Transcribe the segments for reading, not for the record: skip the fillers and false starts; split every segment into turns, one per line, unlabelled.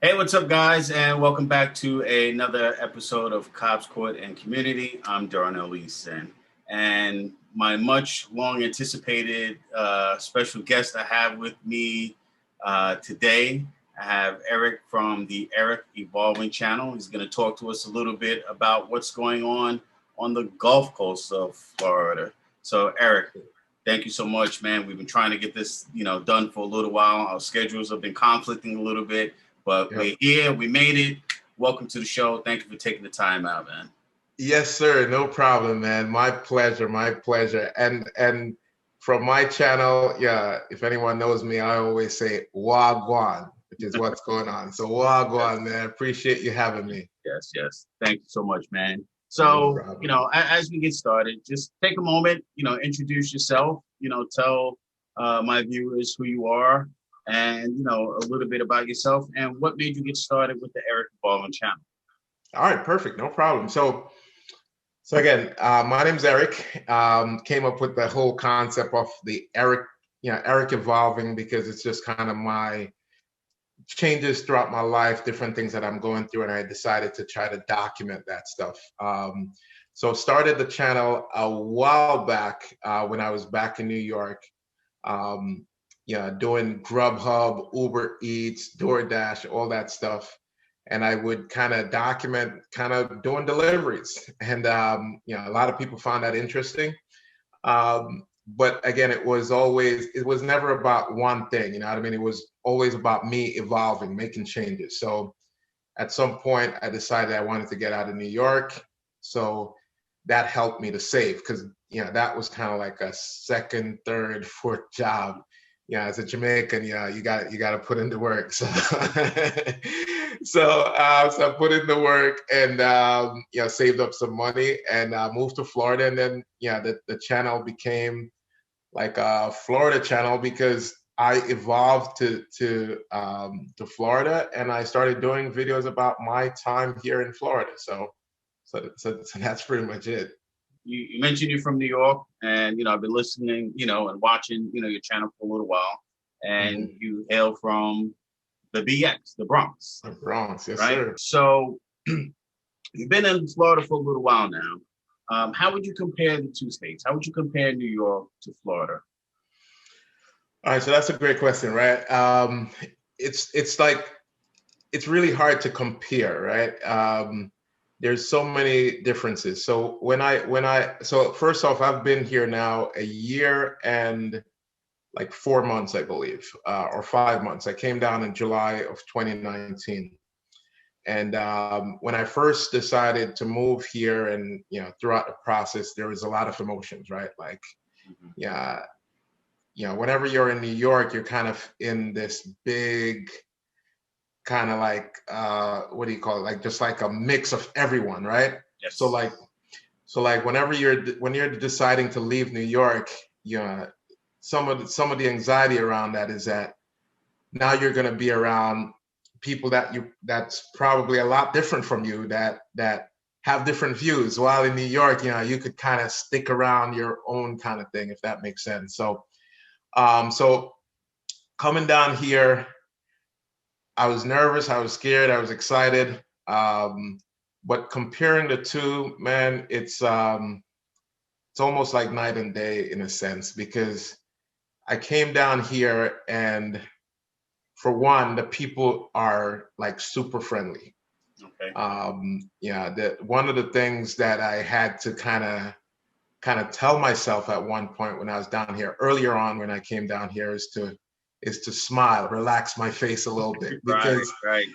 Hey, what's up, guys, and welcome back to another episode of Cops Court and Community. I'm Darnell Easton, and my much long anticipated special guest I have with me today. I have Eric from the Eric Evolving channel. He's going to talk to us a little bit about what's going on the Gulf Coast of Florida. So, Eric, thank you so much, man. We've been trying to get this, done for a little while. Our schedules have been conflicting a little bit, but
Yep.
we're here. We made it. Welcome to the show. Thank you for taking the time out, man.
Yes, sir. No problem, man. My pleasure. My pleasure. And from my channel, yeah, if anyone knows me, I always say Wagwan, which is what's going on. So Wagwan, man. Appreciate you having me.
Yes, yes. Thank you so much, man.
No
So,
problem.
as we get started, just take a moment, introduce yourself, tell my viewers who you are and, a little bit about yourself and what made you get started with the Eric Baldwin channel.
All right, perfect. No problem. So again, my name's Eric. Came up with the whole concept of the Eric, Eric evolving because it's just kind of my changes throughout my life, different things that I'm going through, and I decided to try to document that stuff. So started the channel a while back when I was back in New York, um, doing Grubhub, Uber Eats, DoorDash, all that stuff. And I would kind of document kind of doing deliveries. And, a lot of people found that interesting. But again, it was never about one thing, you know what I mean? It was always about me evolving, making changes. So at some point, I decided I wanted to get out of New York. So that helped me to save because, that was kind of like a second, third, fourth job. Yeah, as a Jamaican, you got to put in the work. So, so I put in the work and saved up some money and moved to Florida, and then the channel became like a Florida channel because I evolved to Florida and I started doing videos about my time here in Florida. So that's pretty much it.
You mentioned you're from New York, and I've been listening, and watching, your channel for a little while, and
Mhm.
you hail from the BX, the Bronx,
The Bronx, yes,
right?
sir.
So you've been in Florida for a little while now. How would you compare the two states? How would you compare New York to Florida?
All right, so that's a great question, right? It's like it's really hard to compare, right? There's so many differences. So so first off, I've been here now a year and like 4 months, I believe, or 5 months. I came down in July of 2019. And when I first decided to move here, and throughout the process, there was a lot of emotions, right? Like,
Mhm.
yeah, whenever you're in New York, you're kind of in this big kind of like what do you call it? Like just like a mix of everyone, right? So
Yes.
like so like when you're deciding to leave New York, some of the anxiety around that is that now you're going to be around people that's probably a lot different from you that have different views. While in New York, you could kind of stick around your own kind of thing, if that makes sense. So coming down here, I was nervous, I was scared, I was excited. But comparing the two, man, it's almost like night and day in a sense because I came down here and for one, the people are like super friendly.
Okay.
Yeah, that one of the things that I had to kind of tell myself at one point when I was down here earlier on when I came down here is to smile, relax my face a little bit
Right.
because
Right.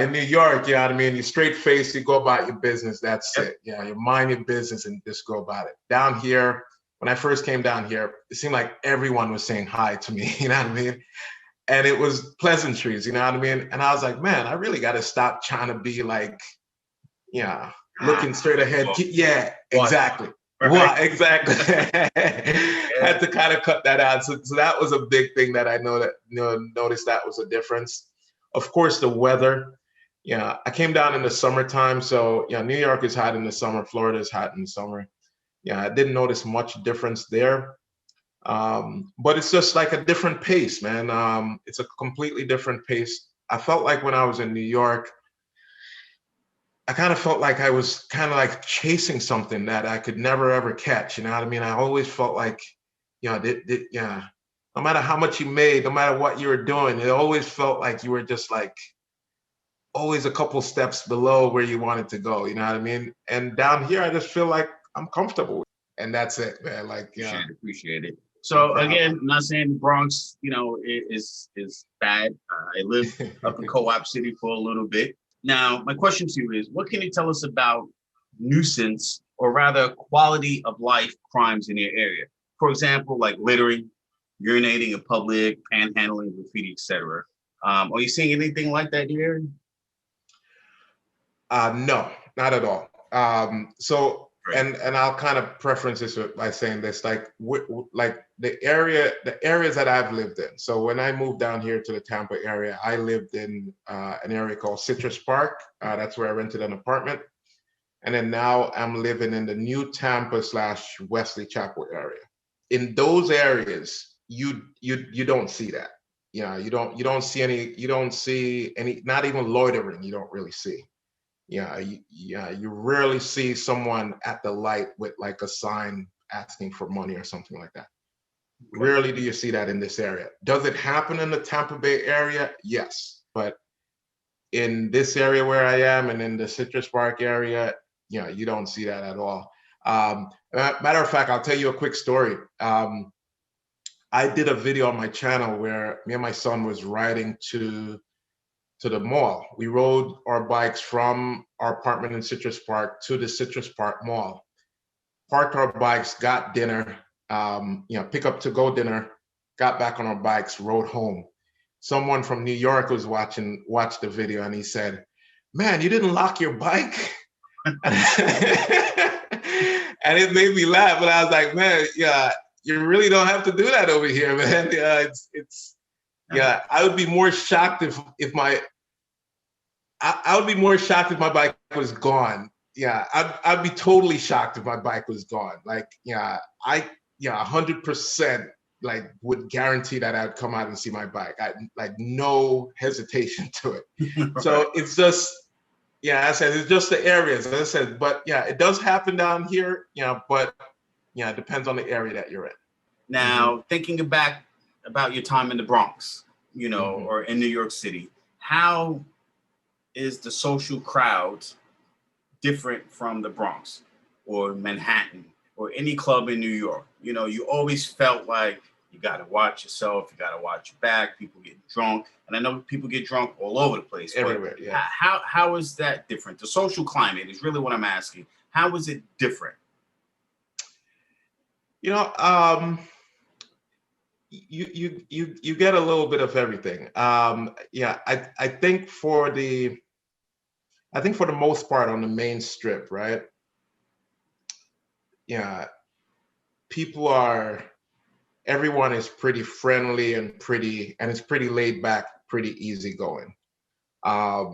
in New York, you know what I mean, you straight face, you go about your business, that's
Yep.
it. You mind your business and just go about it. Down here, when I first came down here, it seemed like everyone was saying hi to me, you know what I mean? And it was pleasantries, you know what I mean? And I was like, man, I really got to stop trying to be like, yeah, looking straight ahead.
Well,
Yeah,
what?
exactly.
Right.
Well, exactly.
Yeah.
Had to kind of cut that out. So that was a big thing that I noticed that was a difference. Of course, the weather. Yeah, I came down in the summertime, so New York is hot in the summer. Florida is hot in the summer. Yeah, I didn't notice much difference there. But it's just like a different pace, man. It's a completely different pace. I felt like when I was in New York, I kind of felt like I was kind of like chasing something that I could never ever catch. You know what I mean? I always felt like, yeah, no matter how much you made, no matter what you were doing, it always felt like you were just like always a couple steps below where you wanted to go. You know what I mean? And down here, I just feel like I'm comfortable, and that's it, man. Like, yeah,
Appreciate it.
no
So
problem.
again, I'm not saying the Bronx, is bad. I lived up in Co-op City for a little bit. Now, my question to you is, what can you tell us about nuisance, or rather quality of life crimes in your area? For example, like littering, urinating in public, panhandling, graffiti, etc. Are you seeing anything like that in your area?
No, not at all. So,
Great.
and I'll kind of preference this by saying this, like, like the areas that I've lived in. So when I moved down here to the Tampa area, I lived in an area called Citrus Park. That's where I rented an apartment. And then now I'm living in the new Tampa / Wesley Chapel area. In those areas, you don't see that. Yeah, you don't see any, not even loitering. You don't really see. You rarely see someone at the light with like a sign asking for money or something like that.
Okay.
Rarely do you see that in this area. Does it happen in the Tampa Bay area? Yes, but in this area where I am and in the Citrus Park area, you don't see that at all. Matter of fact, I'll tell you a quick story. I did a video on my channel where me and my son was riding to the mall. We rode our bikes from our apartment in Citrus Park to the Citrus Park Mall, parked our bikes, got dinner, pick up to go dinner, got back on our bikes, rode home. Someone from New York was watched the video, and he said, "Man, you didn't lock your bike?" And it made me laugh, but I was like, "Man, yeah, you really don't have to do that over here, man." Yeah, I would be more shocked if my I would be more shocked if my bike was gone. Yeah, I'd be totally shocked if my bike was gone. Like, 100% like would guarantee that I'd come out and see my bike. I like no hesitation to it.
Right.
So it's just, I said it's just the areas. As I said, but yeah, it does happen down here. But it depends on the area that you're in.
Now, thinking back about your time in the Bronx, or in New York City, how is the social crowd different from the Bronx or Manhattan or any club in New York? You always felt like you got to watch yourself, you got to watch your back. People get drunk, and I know people get drunk all over the place.
Everywhere,
but
yeah.
How is that different? The social climate is really what I'm asking. How is it different?
You get a little bit of everything. I think for the most part on the main strip, right? Yeah, everyone is pretty friendly and it's pretty laid back, pretty easygoing. I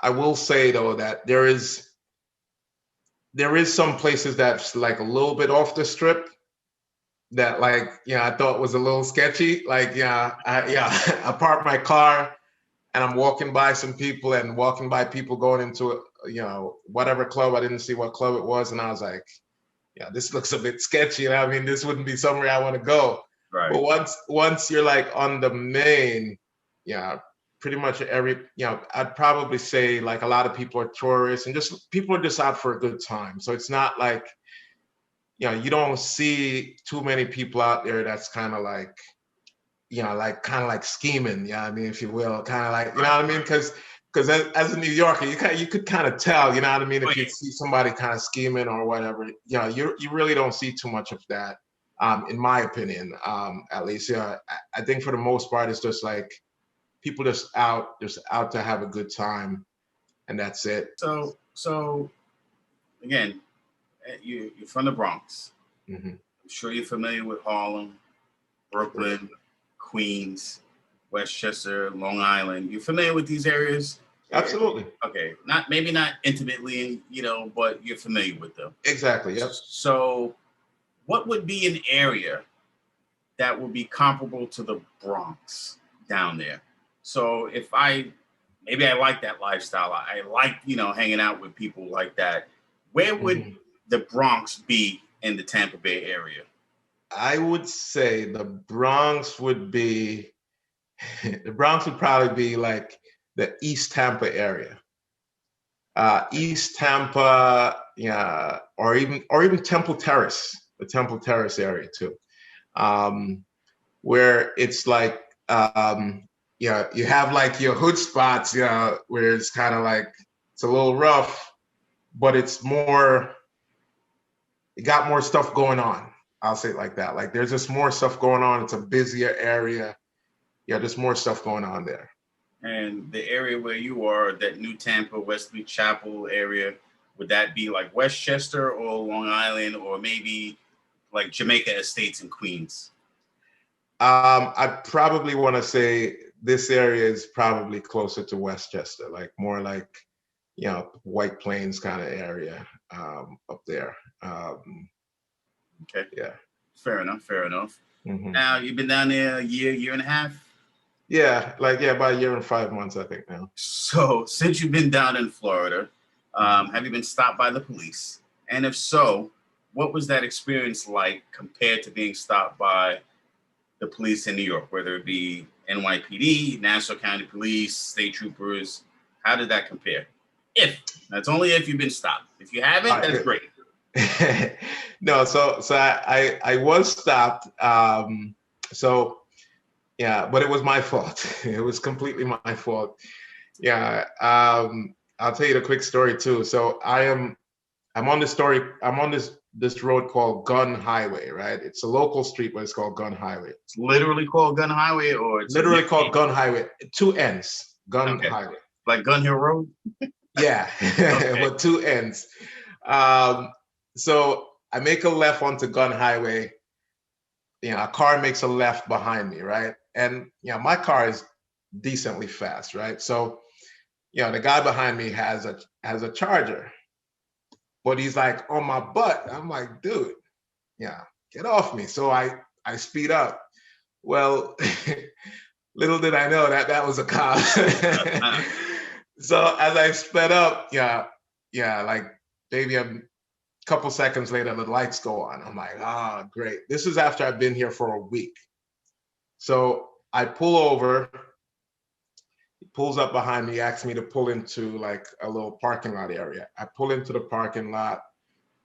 will say though that there is some places that's like a little bit off the strip that I thought was a little sketchy. I parked my car and I'm walking by some people and walking by people going into whatever club. I didn't see what club it was, and I was like, this looks a bit sketchy. I mean, this wouldn't be somewhere I want to go.
Right.
But once you're like on the main, pretty much I'd probably say like a lot of people are tourists and just people are just out for a good time. So it's not like, you don't see too many people out there that's kind of like, like scheming, I mean, if you will, kind of like, what I mean? Because as a New Yorker, you could kind of tell, what I mean, if you see somebody kind of scheming or whatever, you really don't see too much of that, in my opinion, at least. I think for the most part, it's just like people just out to have a good time, and that's it.
So again, you're from the Bronx.
Mm-hmm.
I'm sure you're familiar with Harlem, Brooklyn, Queens, Westchester, Long Island. You're familiar with these areas?
Absolutely.
Okay, maybe not intimately, but you're familiar with them.
Exactly. Yep.
So, what would be an area that would be comparable to the Bronx down there? So if maybe I like that lifestyle, I like, hanging out with people like that, where would the Bronx be in the Tampa Bay area?
I would say the Bronx would be, the Bronx would probably be like the East Tampa area. East Tampa, yeah, or even Temple Terrace, the Temple Terrace area too, where it's like, yeah, you have like your hood spots, where it's kind of like it's a little rough, but it's more, it got more stuff going on. I'll say it like that. Like there's just more stuff going on. It's a busier area. Yeah, there's more stuff going on there.
And the area where you are, that New Tampa, Wesley Chapel area, would that be like Westchester or Long Island, or maybe like Jamaica Estates in Queens?
I probably want to say this area is probably closer to Westchester, like more like, White Plains kind of area up there.
Okay.
Yeah.
Fair enough. Fair enough. Now you've been down there a year and a half.
Yeah, about a year and 5 months, I think now.
So since you've been down in Florida, have you been stopped by the police? And if so, what was that experience like compared to being stopped by the police in New York, whether it be NYPD, Nassau County Police, state troopers? How did that compare? That's only if you've been stopped. If you haven't, that's great.
No, so I was stopped. So yeah, but it was my fault. It was completely my fault. Yeah. I'll tell you the quick story too. So I'm on this road called Gun Highway, right? It's a local street, but it's called Gun Highway.
It's literally called Gun Highway, or it's
literally called Gun Highway. 2 ends, Gun Highway.
Like Gun Hill Road?
Yeah, but 2 ends. So I make a left onto Gun Highway. A car makes a left behind me, right? And my car is decently fast, right? So, the guy behind me has a Charger, but he's like on my butt. I'm like, dude, get off me. So I speed up. Well, little did I know that was a cop. So as I sped up, like maybe a couple seconds later, the lights go on. I'm like, great. This is after I've been here for a week. So I pull over. He pulls up behind me, asks me to pull into like a little parking lot area. I pull into the parking lot,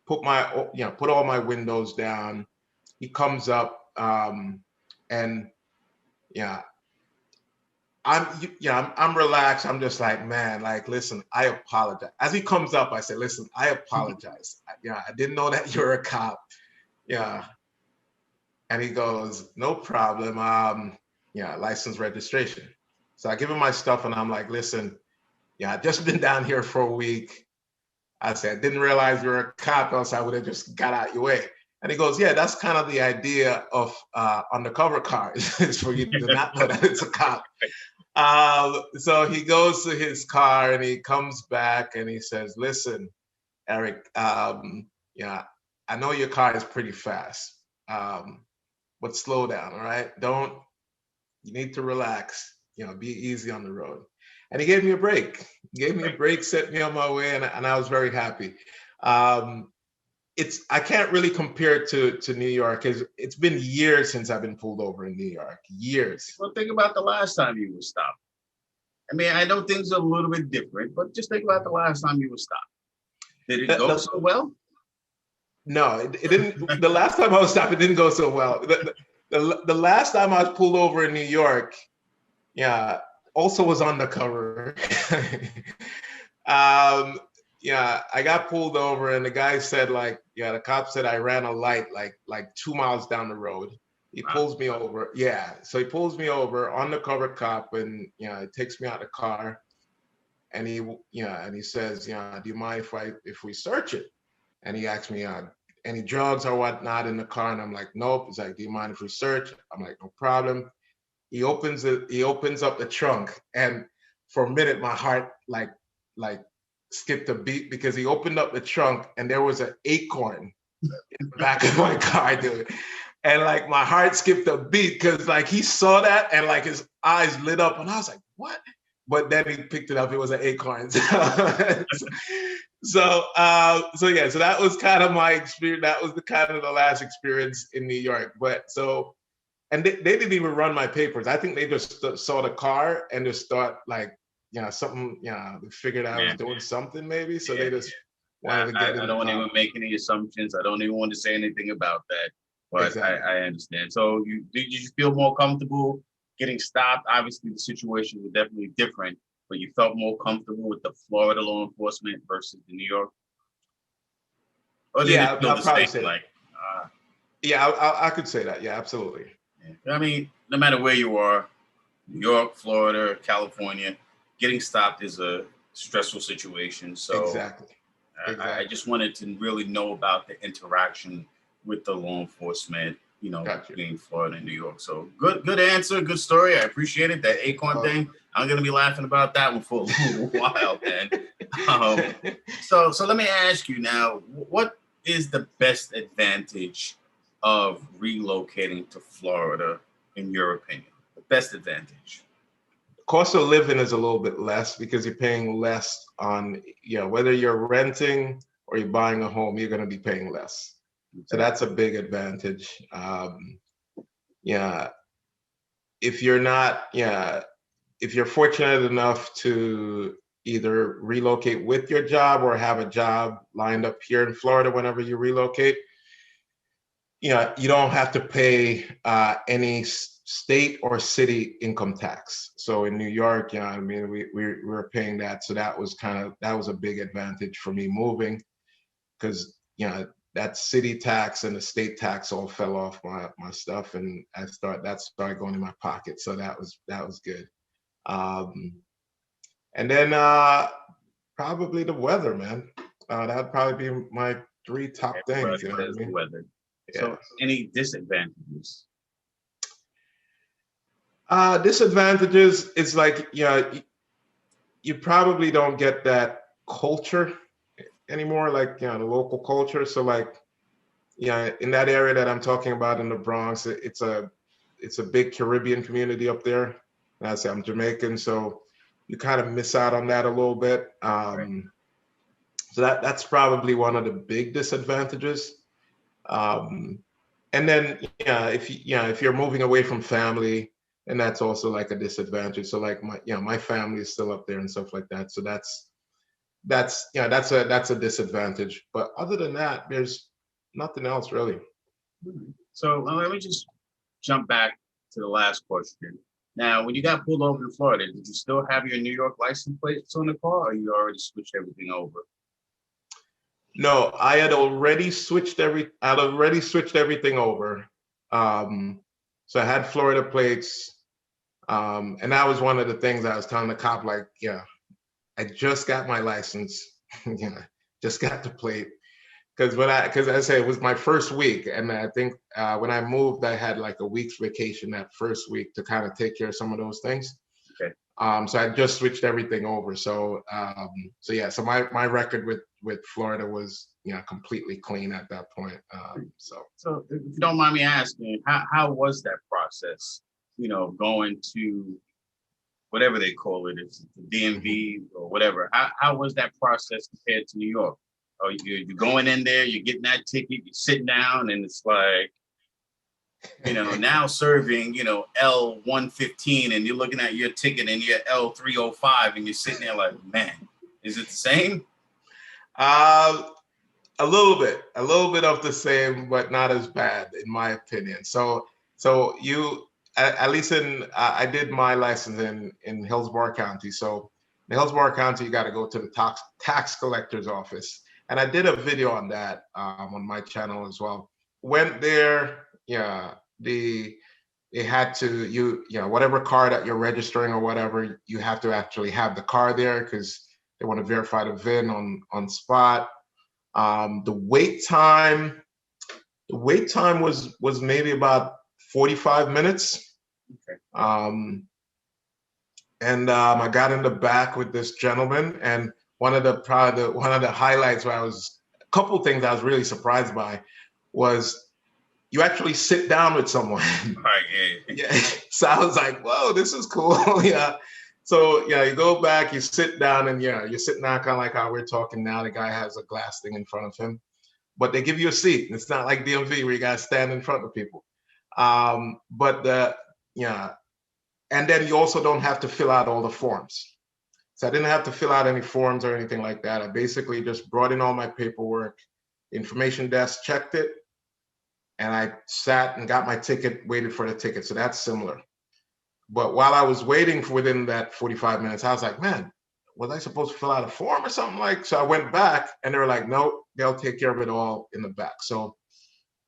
put all my windows down. He comes up, and I'm relaxed. I'm just like, man, like, listen, I apologize. As he comes up, I say, listen, I apologize. I didn't know that you're a cop. Yeah. And he goes, no problem. License, registration. So I give him my stuff and I'm like, listen, I've just been down here for a week. I said, I didn't realize you're a cop, else I would have just got out your way. And he goes, yeah, that's kind of the idea of undercover cars, is for you to not know that it's a cop. So he goes to his car and he comes back and he says, listen, Eric, I know your car is pretty fast, but slow down, all right? You need to relax, be easy on the road. And he gave me a break. Set me on my way, and I was very happy. I can't really compare it to New York, because it's been years since I've been pulled over in New York. Years.
Well, think about the last time you were stopped. I mean, I know things are a little bit different, but just think about the last time you were stopped. Did it go so well?
No, it didn't. The last time I was stopped, it didn't go so well. The last time I was pulled over in New York, also was undercover. I got pulled over and the guy said, the cop said I ran a light like 2 miles down the road. He pulls me over. Yeah. So he pulls me over, undercover cop, and he takes me out of the car. And he says, do you mind if we search it? And he asks me, any drugs or whatnot in the car? And I'm like, nope. He's like, do you mind if we search? I'm like, no problem. He opens up the trunk, and for a minute my heart like skipped a beat, because he opened up the trunk and there was an acorn in the back of my car, dude. And like my heart skipped a beat, because like he saw that and like his eyes lit up, and I was like, what? But then he picked it up. It was an acorn. So yeah. So that was kind of my experience. That was the kind of the last experience in New York. But so, and they didn't even run my papers. I think they just saw the car and just thought like, something, they figured I was doing something maybe. So they just wanted to get in
I
the
don't
car.
even make any assumptions. I don't even want to say anything about that. But
Exactly.
I understand. So did you feel more comfortable getting stopped? Obviously, the situation was definitely different, but you felt more comfortable with the Florida law enforcement versus the New York? Or did it feel
I'll
the
probably
same?
say that.
Like,
I could say that. Yeah, absolutely.
I mean, no matter where you are, New York, Florida, California, getting stopped is a stressful situation. So
Exactly.
I just wanted to really know about the interaction with the law enforcement, between Florida and New York. So good answer, good story. I appreciate it. That acorn thing, I'm gonna be laughing about that one for a little while, man. So let me ask you now, what is the best advantage of relocating to Florida, in your opinion? The best advantage?
Cost of living is a little bit less because you're paying less on, whether you're renting or you're buying a home, you're going to be paying less. Okay. So that's a big advantage. If you're not, if you're fortunate enough to either relocate with your job or have a job lined up here in Florida whenever you relocate, you don't have to pay any state or city income tax. So in New York, I mean, we were paying that. So that was a big advantage for me moving, because, that city tax and the state tax all fell off my stuff, and that started going in my pocket. So that was good. And then probably the weather, man. That'd probably be my 3 top things. You know what I mean?
The weather.
Yeah.
So any disadvantages?
Disadvantages is like, you probably don't get that culture anymore, like, the local culture. So like, in that area that I'm talking about in the Bronx, it's a big Caribbean community up there. And I say I'm Jamaican, so you kind of miss out on that a little bit.
Right.
So that's probably one of the big disadvantages. And then, if you're moving away from family, and that's also like a disadvantage. So like my family is still up there and stuff like that. So that's a disadvantage. But other than that, there's nothing else really.
So let me just jump back to the last question. Now, when you got pulled over in Florida, did you still have your New York license plates on the car, or you already switched everything over?
No, I had already switched everything over. So I had Florida plates. And that was one of the things I was telling the cop, like, I just got my license, just got the plate. Because I say it was my first week, and I think when I moved, I had like a week's vacation that first week to kind of take care of some of those things.
Okay.
So I just switched everything over. So so my record with Florida was completely clean at that point. So
if you don't mind me asking, how was that process? Going to whatever they call it, it's the DMV or whatever. How was that process compared to New York? Oh, you're going in there, you're getting that ticket, you're sitting down, and it's like, now serving, L115, and you're looking at your ticket and you're L305, and you're sitting there like, man, is it the same?
A little bit of the same, but not as bad, in my opinion. So you, at least I did my license in Hillsborough County. So in Hillsborough County, you got to go to the tax collector's office. And I did a video on that on my channel as well. Went there, they had to, whatever car that you're registering or whatever, you have to actually have the car there because they want to verify the VIN on spot. The wait time was maybe about 45 minutes.
Okay.
And I got in the back with this gentleman, and one of the highlights where a couple of things I was really surprised by was you actually sit down with someone.
Right. Yeah.
Yeah. So I was like, whoa, this is cool. Yeah. So yeah, you go back, you sit down, and yeah, you're sitting down kind of like how we're talking now. The guy has a glass thing in front of him, but they give you a seat. It's not like DMV where you gotta stand in front of people. But yeah, and then you also don't have to fill out all the forms. So I didn't have to fill out any forms or anything like that. I basically just brought in all my paperwork. Information desk checked it, and I sat and got my ticket, waited for the ticket. So that's similar. But while I was waiting for within that 45 minutes, I was like, man, was I supposed to fill out a form or something like? So I went back and they were like, nope, they'll take care of it all in the back. So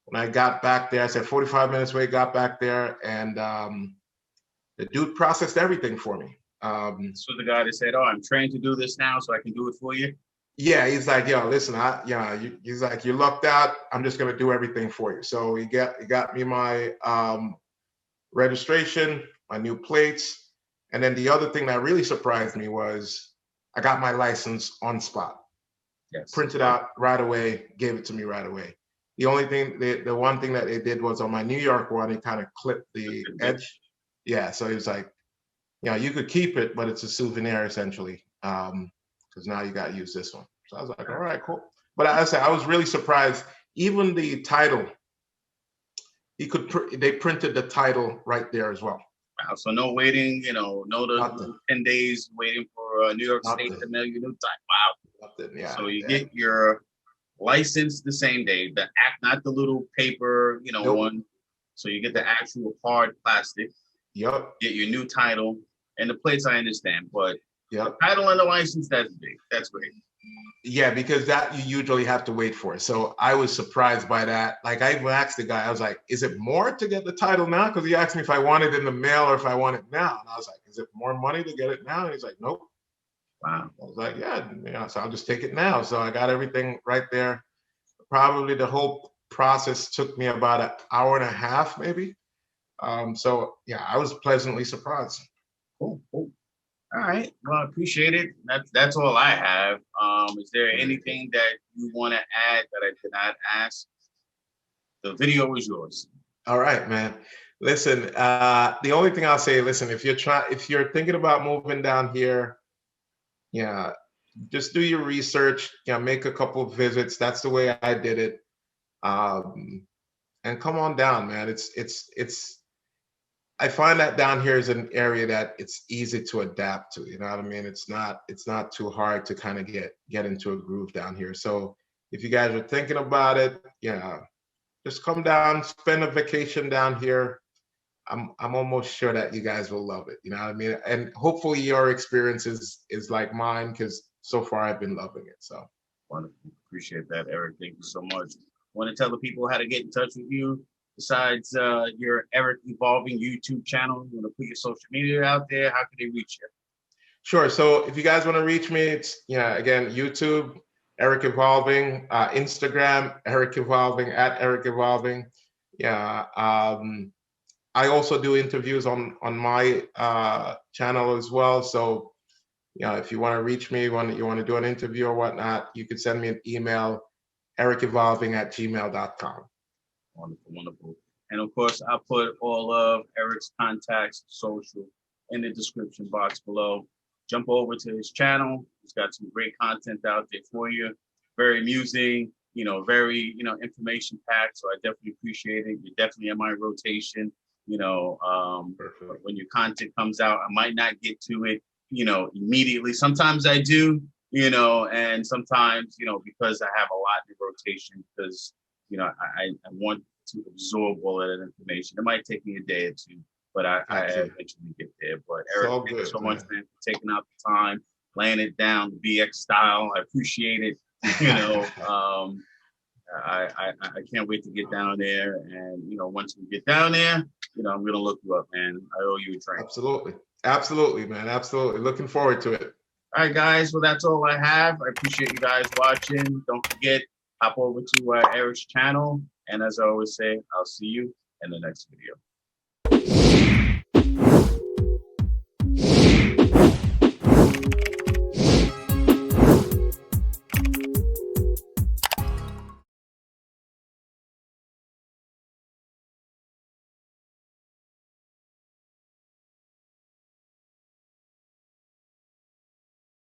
when I got back there, I said 45 minutes wait, got back there, and the dude processed everything for me.
So the guy that said, "Oh, I'm trained to do this now, so I can do it for you."
Yeah, he's like, yo, listen, he's like, you lucked out. I'm just gonna do everything for you. So he got me my registration, my new plates, and then the other thing that really surprised me was I got my license on spot.
Yes.
Printed out right away, gave it to me right away. The only thing, the one thing that they did was on my New York one, he kind of clipped the edge. Yeah, so he was like, you could keep it, but it's a souvenir essentially, because now you got to use this one. So I was like, all right, cool. But I said I was really surprised. Even the title, they printed the title right there as well.
Wow, so no waiting, no 10 days waiting for New York State to mail you new title. Wow.
Nothing, yeah.
So you get your license the same day, not the little paper,
Nope.
one. So you get the actual hard plastic.
Yep.
Get your new title and the plates. I understand, but
yep.
The title and the license, that's big. That's great.
Yeah, because that you usually have to wait for. So I was surprised by that. Like I asked the guy, I was like, is it more to get the title now? Because he asked me if I want it in the mail or if I want it now. And I was like, is it more money to get it now? And he's like, nope.
Wow.
I was like, yeah, so I'll just take it now. So I got everything right there. Probably the whole process took me about an hour and a half, maybe. So yeah, I was pleasantly surprised.
Cool. All right. Well, I appreciate it. That's all I have. Is there anything that you want to add that I did not ask? The video is yours.
All right, man. Listen, the only thing I'll say, listen, if you're thinking about moving down here, just do your research. Make a couple of visits. That's the way I did it. And come on down, man. I find that down here is an area that it's easy to adapt to. You know what I mean? It's not too hard to kind of get into a groove down here. So if you guys are thinking about it, just come down, spend a vacation down here. I'm almost sure that you guys will love it. You know what I mean? And hopefully your experience is like mine, because so far I've been loving it. So
wonderful. Appreciate that, Eric. Thank you so much. Want to tell the people how to get in touch with you besides your Eric Evolving YouTube channel? You want to put your social media out there? How can they reach you?
Sure. So if you guys want to reach me, it's again, YouTube, Eric Evolving, Instagram, Eric Evolving, at Eric Evolving. Yeah. I also do interviews on my channel as well. So if you want to reach me, you want to do an interview or whatnot, you can send me an email, ericevolving@gmail.com.
Wonderful. And of course, I'll put all of Eric's contacts, social, in the description box below. Jump over to his channel. He's got some great content out there for you. Very amusing, very, information packed. So I definitely appreciate it. You're definitely in my rotation. When your content comes out, I might not get to it, immediately. Sometimes I do, and sometimes, because I have a lot in rotation, because, I want to absorb all of that information. It might take me a day or two, but I eventually get there. But Eric, thank you so much, man, for taking out the time, laying it down, the BX style. I appreciate it. I can't wait to get down there. And, once we get down there, I'm going to look you up, man. I owe you a drink.
Absolutely, man. Absolutely. Looking forward to it.
All right, guys. Well, that's all I have. I appreciate you guys watching. Don't forget, hop over to Eric's channel. And as I always say, I'll see you in the next video.